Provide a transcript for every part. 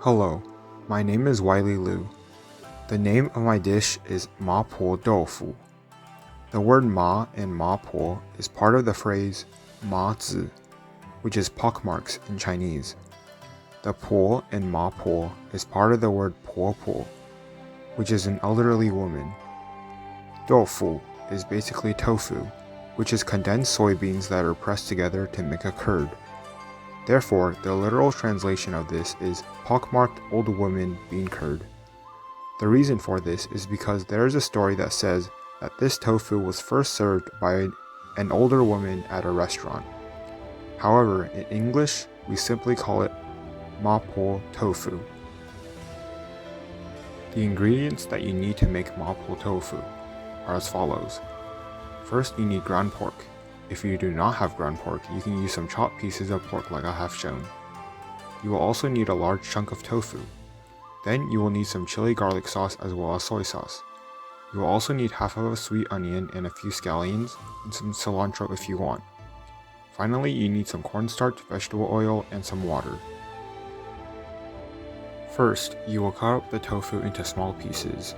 Hello, my name is Wiley Liou. The name of my dish is Mapo Tofu. The word ma in Mapo is part of the phrase ma zi, which is pockmarks in Chinese. The po in Mapo is part of the word po po, which is an elderly woman. Tofu is basically tofu, which is condensed soybeans that are pressed together to make a curd. Therefore, the literal translation of this is pockmarked old woman bean curd. The reason for this is because there is a story that says that this tofu was first served by an older woman at a restaurant. However, in English, we simply call it Mapo Tofu. The ingredients that you need to make Mapo Tofu are as follows. First, you need ground pork. If you do not have ground pork, you can use some chopped pieces of pork like I have shown. You will also need a large chunk of tofu. Then you will need some chili garlic sauce as well as soy sauce. You will also need half of a sweet onion and a few scallions, and some cilantro if you want. Finally, you need some cornstarch, vegetable oil, and some water. First, you will cut up the tofu into small pieces.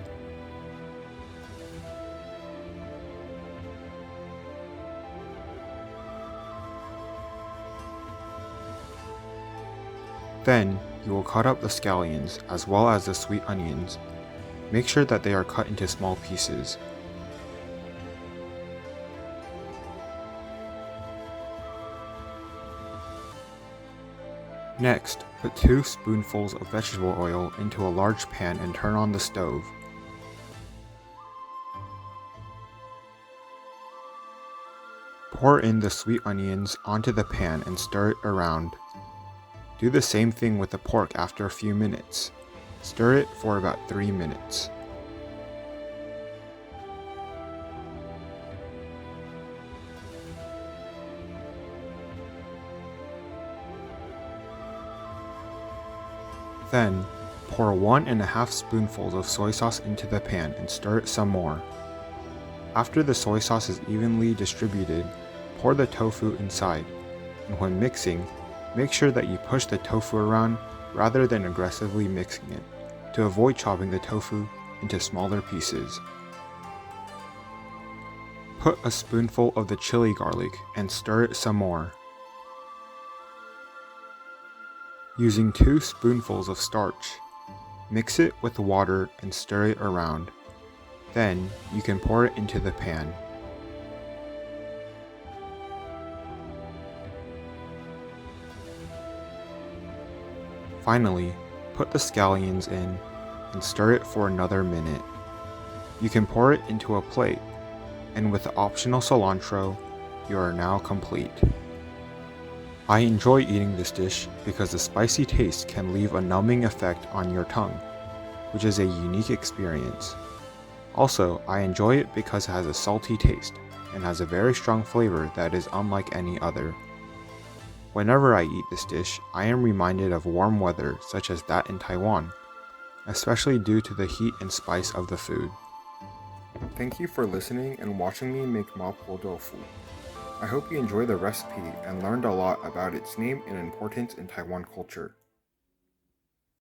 Then, you will cut up the scallions as well as the sweet onions. Make sure that they are cut into small pieces. Next, put 2 spoonfuls of vegetable oil into a large pan and turn on the stove. Pour in the sweet onions onto the pan and stir it around. Do the same thing with the pork after a few minutes. Stir it for about 3 minutes. Then, pour 1.5 spoonfuls of soy sauce into the pan and stir it some more. After the soy sauce is evenly distributed, pour the tofu inside, and when mixing, make sure that you push the tofu around rather than aggressively mixing it, to avoid chopping the tofu into smaller pieces. Put a spoonful of the chili garlic and stir it some more. Using 2 spoonfuls of starch, mix it with water and stir it around. Then, you can pour it into the pan. Finally, put the scallions in and stir it for another minute. You can pour it into a plate, and with the optional cilantro, you are now complete. I enjoy eating this dish because the spicy taste can leave a numbing effect on your tongue, which is a unique experience. Also, I enjoy it because it has a salty taste and has a very strong flavor that is unlike any other. Whenever I eat this dish, I am reminded of warm weather such as that in Taiwan, especially due to the heat and spice of the food. Thank you for listening and watching me make Mapo Tofu. I hope you enjoyed the recipe and learned a lot about its name and importance in Taiwan culture.